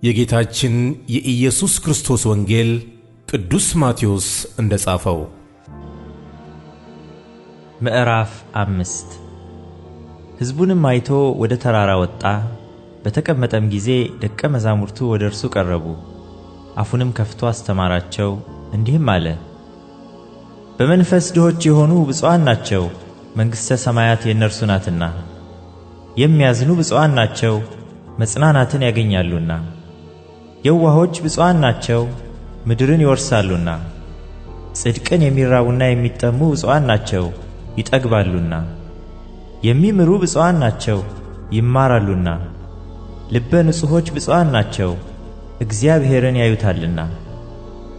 የጌታችን የኢየሱስ ክርስቶስ ወንጌል ቅዱስ ማቴዎስ እንደጻፈው። ምዕራፍ 5 ሕዝቡንም አይቶ ወደ ተራራ ወጣ። በተቀመጠም ጊዜ ደቀ መዛሙርቱ ወደ እርሱ ቀረቡ። አፉንም ከፍቶ አስተማራቸው፣ እንዲህም አለ። በመንፈስ ድሆች የሆኑ ብፁዓን ናቸው፣ መንግሥተ ሰማያት የእነርሱ ናትና። የሚያዝኑ ብፁዓን ናቸው፣ መጽናናትን ያገኛሉና። የዋሆች ብፁዓን ናቸው፣ ምድርን ይወርሳሉና። ጽድቅን የሚራቡና የሚጠሙ ብፁዓን ናቸው፣ ይጠግባሉና። የሚምሩ ብፁዓን ናቸው፣ ይማራሉና። ልበ ንጹሖች ብፁዓን ናቸው፣ እግዚአብሔርን ያዩታልና።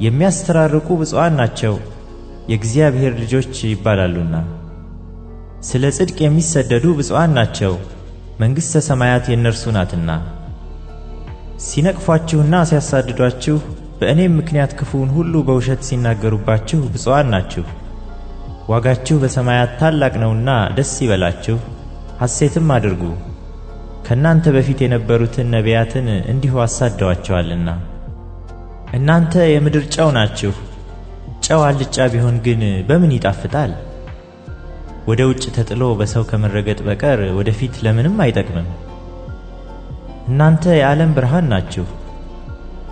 የሚያስተራርቁ ብፁዓን ናቸው፣ የእግዚአብሔር ልጆች ይባላሉና። ስለ ጽድቅ የሚሰደዱ ብፁዓን ናቸው፣ መንግሥተ ሰማያት የእነርሱ ናትና። ሲነቅፏችሁና ሲያሳድዷችሁ በእኔም ምክንያት ክፉውን ሁሉ በውሸት ሲናገሩባችሁ ብፁዓን ናችሁ። ዋጋችሁ በሰማያት ታላቅ ነውና ደስ ይበላችሁ፣ ሐሴትም አድርጉ። ከእናንተ በፊት የነበሩትን ነቢያትን እንዲሁ አሳደዋቸዋልና። እናንተ የምድር ጨው ናችሁ። ጨው አልጫ ቢሆን ግን በምን ይጣፍጣል? ወደ ውጭ ተጥሎ በሰው ከመረገጥ በቀር ወደፊት ለምንም አይጠቅምም። እናንተ የዓለም ብርሃን ናችሁ።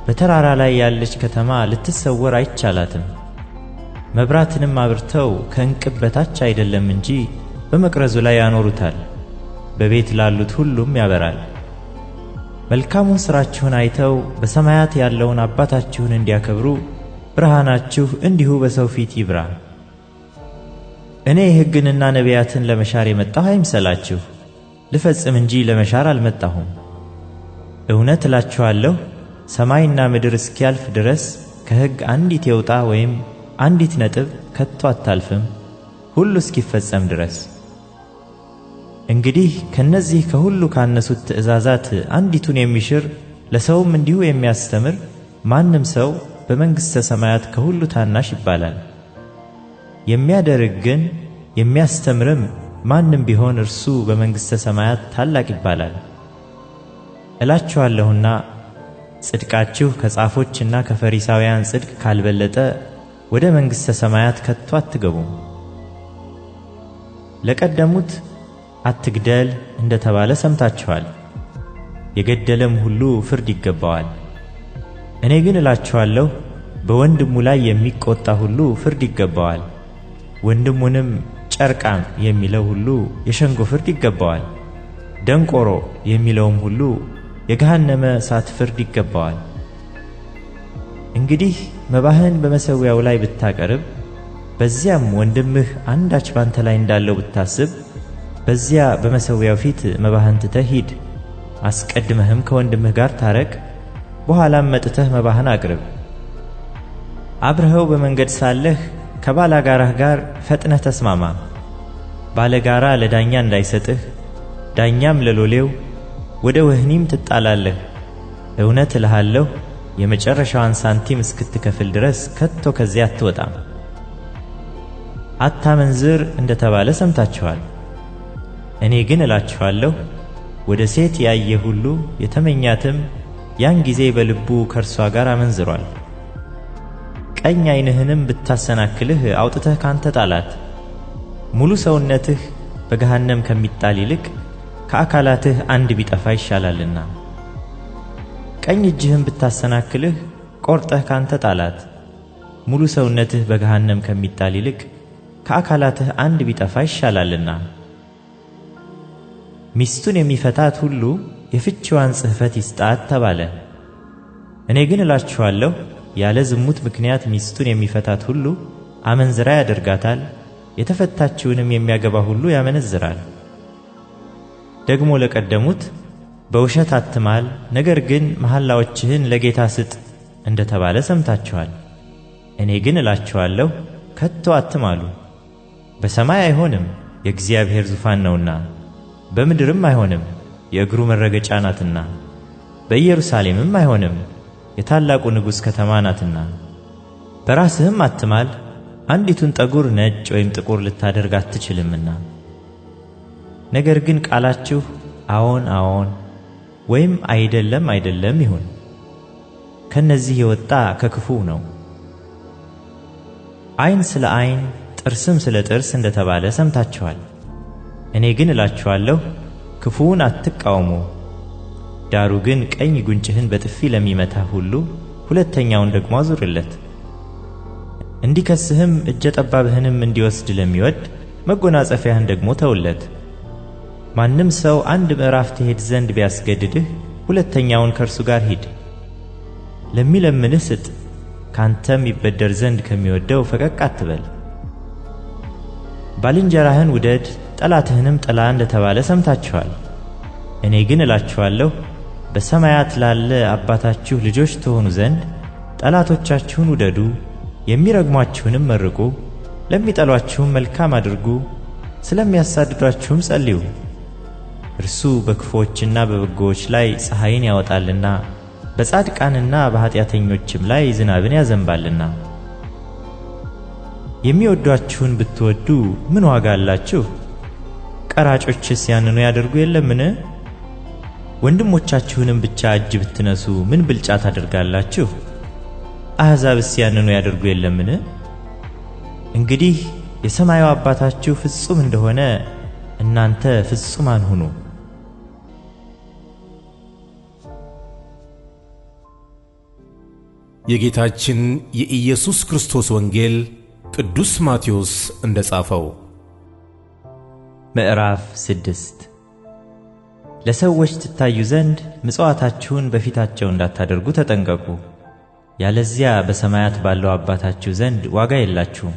በተራራ ላይ ያለች ከተማ ልትሰወር አይቻላትም። መብራትንም አብርተው ከእንቅብ በታች አይደለም እንጂ በመቅረዙ ላይ ያኖሩታል፣ በቤት ላሉት ሁሉም ያበራል። መልካሙን ሥራችሁን አይተው በሰማያት ያለውን አባታችሁን እንዲያከብሩ ብርሃናችሁ እንዲሁ በሰው ፊት ይብራ። እኔ ሕግንና ነቢያትን ለመሻር የመጣሁ አይምሰላችሁ፣ ልፈጽም እንጂ ለመሻር አልመጣሁም። እውነት እላችኋለሁ፣ ሰማይና ምድር እስኪያልፍ ድረስ ከሕግ አንዲት የውጣ ወይም አንዲት ነጥብ ከቶ አታልፍም፣ ሁሉ እስኪፈጸም ድረስ። እንግዲህ ከነዚህ ከሁሉ ካነሱት ትእዛዛት አንዲቱን የሚሽር ለሰውም እንዲሁ የሚያስተምር ማንም ሰው በመንግሥተ ሰማያት ከሁሉ ታናሽ ይባላል። የሚያደርግ ግን የሚያስተምርም ማንም ቢሆን እርሱ በመንግሥተ ሰማያት ታላቅ ይባላል። እላችኋለሁና ጽድቃችሁ ከጻፎችና ከፈሪሳውያን ጽድቅ ካልበለጠ ወደ መንግሥተ ሰማያት ከቶ አትገቡም። ለቀደሙት አትግደል እንደተባለ ሰምታችኋል። የገደለም ሁሉ ፍርድ ይገባዋል። እኔ ግን እላችኋለሁ፣ በወንድሙ ላይ የሚቆጣ ሁሉ ፍርድ ይገባዋል። ወንድሙንም ጨርቃም የሚለው ሁሉ የሸንጎ ፍርድ ይገባዋል። ደንቆሮ የሚለውም ሁሉ የገሃነመ እሳት ፍርድ ይገባዋል። እንግዲህ መባህን በመሠዊያው ላይ ብታቀርብ፣ በዚያም ወንድምህ አንዳች ባንተ ላይ እንዳለው ብታስብ፣ በዚያ በመሠዊያው ፊት መባህን ትተህ ሂድ። አስቀድመህም ከወንድምህ ጋር ታረቅ፣ በኋላም መጥተህ መባህን አቅርብ። አብረኸው በመንገድ ሳለህ ከባላጋራህ ጋር ፈጥነህ ተስማማ። ባለጋራ ለዳኛ እንዳይሰጥህ፣ ዳኛም ለሎሌው። ወደ ወህኒም ትጣላለህ። እውነት እልሃለሁ፣ የመጨረሻዋን ሳንቲም እስክትከፍል ድረስ ከቶ ከዚያ አትወጣም። አታመንዝር እንደተባለ ሰምታችኋል። እኔ ግን እላችኋለሁ፣ ወደ ሴት ያየ ሁሉ የተመኛትም ያን ጊዜ በልቡ ከእርሷ ጋር አመንዝሯል። ቀኝ ዓይንህንም ብታሰናክልህ አውጥተህ ካንተ ጣላት። ሙሉ ሰውነትህ በገሃነም ከሚጣል ይልቅ ከአካላትህ አንድ ቢጠፋ ይሻላልና። ቀኝ እጅህም ብታሰናክልህ ቆርጠህ ካንተ ጣላት። ሙሉ ሰውነትህ በገሃነም ከሚጣል ይልቅ ከአካላትህ አንድ ቢጠፋ ይሻላልና። ሚስቱን የሚፈታት ሁሉ የፍችዋን ጽሕፈት ይስጣት ተባለ። እኔ ግን እላችኋለሁ፣ ያለ ዝሙት ምክንያት ሚስቱን የሚፈታት ሁሉ አመንዝራ ያደርጋታል፣ የተፈታችውንም የሚያገባ ሁሉ ያመነዝራል። ደግሞ ለቀደሙት በውሸት አትማል፣ ነገር ግን መሐላዎችህን ለጌታ ስጥ እንደተባለ ሰምታችኋል። እኔ ግን እላችኋለሁ፣ ከቶ አትማሉ። በሰማይ አይሆንም፣ የእግዚአብሔር ዙፋን ነውና፣ በምድርም አይሆንም፣ የእግሩ መረገጫ ናትና፣ በኢየሩሳሌምም አይሆንም፣ የታላቁ ንጉሥ ከተማ ናትና። በራስህም አትማል፣ አንዲቱን ጠጉር ነጭ ወይም ጥቁር ልታደርግ አትችልምና። ነገር ግን ቃላችሁ አዎን አዎን ወይም አይደለም አይደለም ይሁን። ከነዚህ የወጣ ከክፉ ነው። ዓይን ስለ ዓይን ጥርስም ስለ ጥርስ እንደተባለ ሰምታችኋል። እኔ ግን እላችኋለሁ ክፉውን አትቃወሙ። ዳሩ ግን ቀኝ ጉንጭህን በጥፊ ለሚመታህ ሁሉ ሁለተኛውን ደግሞ አዙርለት። እንዲከስህም እጀ ጠባብህንም እንዲወስድ ለሚወድ መጎናጸፊያህን ደግሞ ተውለት። ማንም ሰው 1 ምዕራፍ ትሄድ ዘንድ ቢያስገድድህ ሁለተኛውን ከእርሱ ጋር ሂድ። ለሚለምንህ ስጥ፣ ካንተም ይበደር ዘንድ ከሚወደው ፈቀቅ አትበል። ባልንጀራህን ውደድ ጠላትህንም ጥላ እንደተባለ ሰምታችኋል። እኔ ግን እላችኋለሁ በሰማያት ላለ አባታችሁ ልጆች ትሆኑ ዘንድ ጠላቶቻችሁን ውደዱ፣ የሚረግሟችሁንም መርቁ፣ ለሚጠሏችሁም መልካም አድርጉ፣ ስለሚያሳድዷችሁም ጸልዩ። እርሱ በክፉዎችና በበጎዎች ላይ ፀሐይን ያወጣልና በጻድቃንና በኃጢአተኞችም ላይ ዝናብን ያዘንባልና። የሚወዷችሁን ብትወዱ ምን ዋጋ አላችሁ? ቀራጮችስ ያንኑ ያደርጉ የለምን? ወንድሞቻችሁንም ብቻ እጅ ብትነሱ ምን ብልጫ ታደርጋላችሁ? አሕዛብስ ያንኑ ያደርጉ የለምን? እንግዲህ የሰማዩ አባታችሁ ፍጹም እንደሆነ እናንተ ፍጹማን ሁኑ። የጌታችን የኢየሱስ ክርስቶስ ወንጌል ቅዱስ ማቴዎስ እንደጻፈው። ምዕራፍ 6 ለሰዎች ትታዩ ዘንድ ምጽዋታችሁን በፊታቸው እንዳታደርጉ ተጠንቀቁ፣ ያለዚያ በሰማያት ባለው አባታችሁ ዘንድ ዋጋ የላችሁም።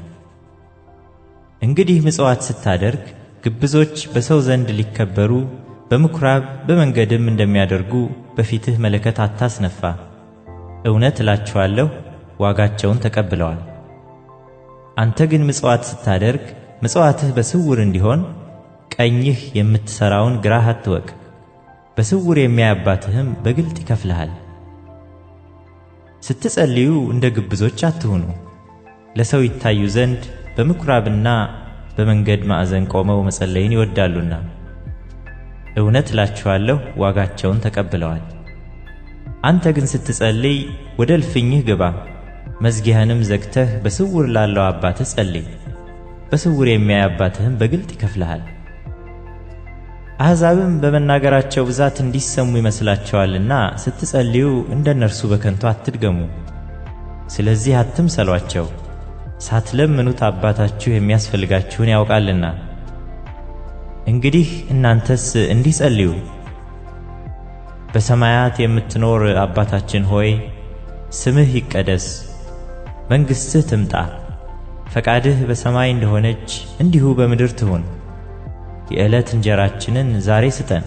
እንግዲህ ምጽዋት ስታደርግ ግብዞች በሰው ዘንድ ሊከበሩ በምኵራብ በመንገድም እንደሚያደርጉ በፊትህ መለከት አታስነፋ። እውነት እላችኋለሁ ዋጋቸውን ተቀብለዋል። አንተ ግን ምጽዋት ስታደርግ ምጽዋትህ በስውር እንዲሆን ቀኝህ የምትሠራውን ግራህ አትወቅ። በስውር የሚያይ አባትህም በግልጥ ይከፍልሃል። ስትጸልዩ እንደ ግብዞች አትሁኑ፣ ለሰው ይታዩ ዘንድ በምኵራብና በመንገድ ማዕዘን ቆመው መጸለይን ይወዳሉና። እውነት እላችኋለሁ ዋጋቸውን ተቀብለዋል። አንተ ግን ስትጸልይ ወደ እልፍኝህ ግባ፣ መዝጊያህንም ዘግተህ በስውር ላለው አባትህ ጸልይ። በስውር የሚያይ አባትህም በግልጥ ይከፍልሃል። አሕዛብም በመናገራቸው ብዛት እንዲሰሙ ይመስላቸዋልና ስትጸልዩ እንደነርሱ በከንቱ አትድገሙ። ስለዚህ አትምሰሏቸው፣ ሳትለምኑት አባታችሁ የሚያስፈልጋችሁን ያውቃልና። እንግዲህ እናንተስ እንዲህ ጸልዩ። በሰማያት የምትኖር አባታችን ሆይ ስምህ ይቀደስ፣ መንግሥትህ ትምጣ፣ ፈቃድህ በሰማይ እንደሆነች እንዲሁ በምድር ትሁን። የዕለት እንጀራችንን ዛሬ ስጠን፣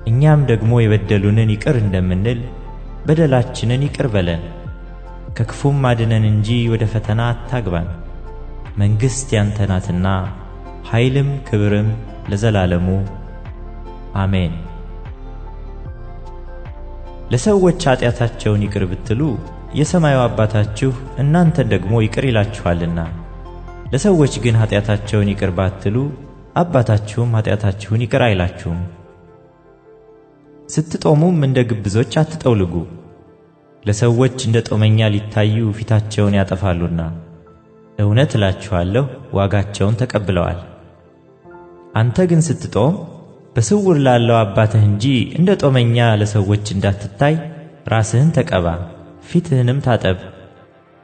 እኛም ደግሞ የበደሉንን ይቅር እንደምንል በደላችንን ይቅር በለን፣ ከክፉም አድነን እንጂ ወደ ፈተና አታግባን። መንግሥት ያንተ ናትና ኃይልም ክብርም ለዘላለሙ አሜን። ለሰዎች ኃጢአታቸውን ይቅር ብትሉ የሰማዩ አባታችሁ እናንተን ደግሞ ይቅር ይላችኋልና። ለሰዎች ግን ኃጢአታቸውን ይቅር ባትሉ አባታችሁም ኃጢአታችሁን ይቅር አይላችሁም። ስትጦሙም እንደ ግብዞች አትጠውልጉ፣ ለሰዎች እንደ ጦመኛ ሊታዩ ፊታቸውን ያጠፋሉና። እውነት እላችኋለሁ ዋጋቸውን ተቀብለዋል። አንተ ግን ስትጦም በስውር ላለው አባትህ እንጂ እንደ ጦመኛ ለሰዎች እንዳትታይ ራስህን ተቀባ፣ ፊትህንም ታጠብ።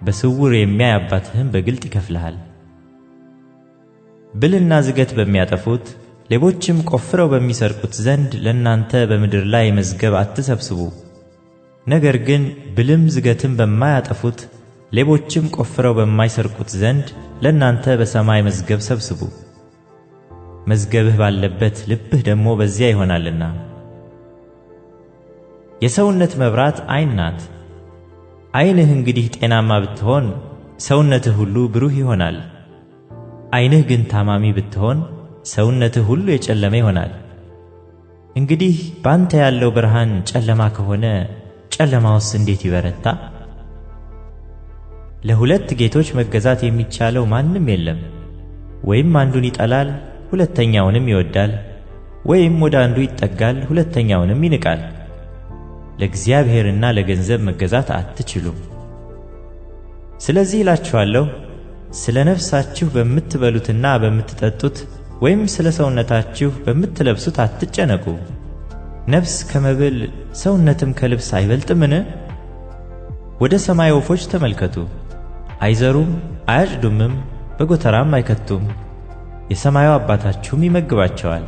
በስውር የሚያይ አባትህም በግልጥ ይከፍልሃል። ብልና ዝገት በሚያጠፉት ሌቦችም ቆፍረው በሚሰርቁት ዘንድ ለእናንተ በምድር ላይ መዝገብ አትሰብስቡ። ነገር ግን ብልም ዝገትም በማያጠፉት ሌቦችም ቆፍረው በማይሰርቁት ዘንድ ለእናንተ በሰማይ መዝገብ ሰብስቡ። መዝገብህ ባለበት ልብህ ደግሞ በዚያ ይሆናልና። የሰውነት መብራት ዓይን ናት። ዓይንህ እንግዲህ ጤናማ ብትሆን ሰውነትህ ሁሉ ብሩህ ይሆናል። ዓይንህ ግን ታማሚ ብትሆን ሰውነትህ ሁሉ የጨለመ ይሆናል። እንግዲህ ባንተ ያለው ብርሃን ጨለማ ከሆነ ጨለማውስ እንዴት ይበረታ? ለሁለት ጌቶች መገዛት የሚቻለው ማንም የለም። ወይም አንዱን ይጠላል ሁለተኛውንም ይወዳል፣ ወይም ወደ አንዱ ይጠጋል ሁለተኛውንም ይንቃል። ለእግዚአብሔርና ለገንዘብ መገዛት አትችሉም። ስለዚህ እላችኋለሁ፣ ስለ ነፍሳችሁ በምትበሉትና በምትጠጡት ወይም ስለ ሰውነታችሁ በምትለብሱት አትጨነቁ። ነፍስ ከመብል ሰውነትም ከልብስ አይበልጥምን? ወደ ሰማይ ወፎች ተመልከቱ። አይዘሩም፣ አያጭዱምም፣ በጎተራም አይከቱም፣ የሰማዩ አባታችሁም ይመግባቸዋል።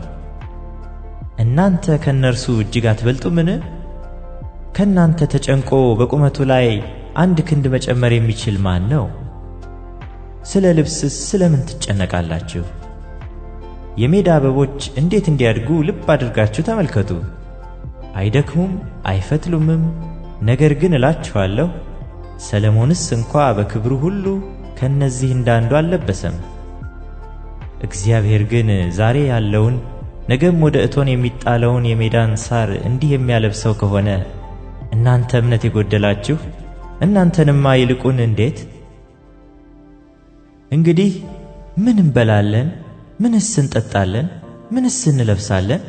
እናንተ ከእነርሱ እጅግ አትበልጡምን? ከእናንተ ተጨንቆ በቁመቱ ላይ 1 ክንድ መጨመር የሚችል ማን ነው? ስለ ልብስስ ስለምን ትጨነቃላችሁ? የሜዳ አበቦች እንዴት እንዲያድጉ ልብ አድርጋችሁ ተመልከቱ። አይደክሙም፣ አይፈትሉምም። ነገር ግን እላችኋለሁ ሰለሞንስ እንኳ በክብሩ ሁሉ ከእነዚህ እንዳንዱ አልለበሰም። እግዚአብሔር ግን ዛሬ ያለውን ነገም ወደ እቶን የሚጣለውን የሜዳን ሳር እንዲህ የሚያለብሰው ከሆነ እናንተ እምነት የጎደላችሁ እናንተንማ ይልቁን እንዴት! እንግዲህ ምን እንበላለን? ምንስ እንጠጣለን? ምንስ እንለብሳለን?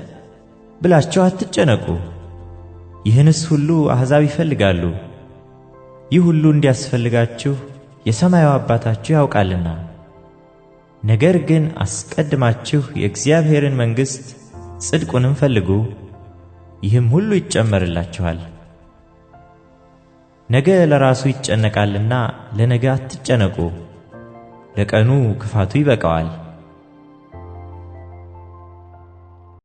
ብላችሁ አትጨነቁ። ይህንስ ሁሉ አሕዛብ ይፈልጋሉ። ይህ ሁሉ እንዲያስፈልጋችሁ የሰማዩ አባታችሁ ያውቃልና። ነገር ግን አስቀድማችሁ የእግዚአብሔርን መንግሥት ጽድቁንም ፈልጉ፣ ይህም ሁሉ ይጨመርላችኋል። ነገ ለራሱ ይጨነቃልና ለነገ አትጨነቁ፣ ለቀኑ ክፋቱ ይበቃዋል።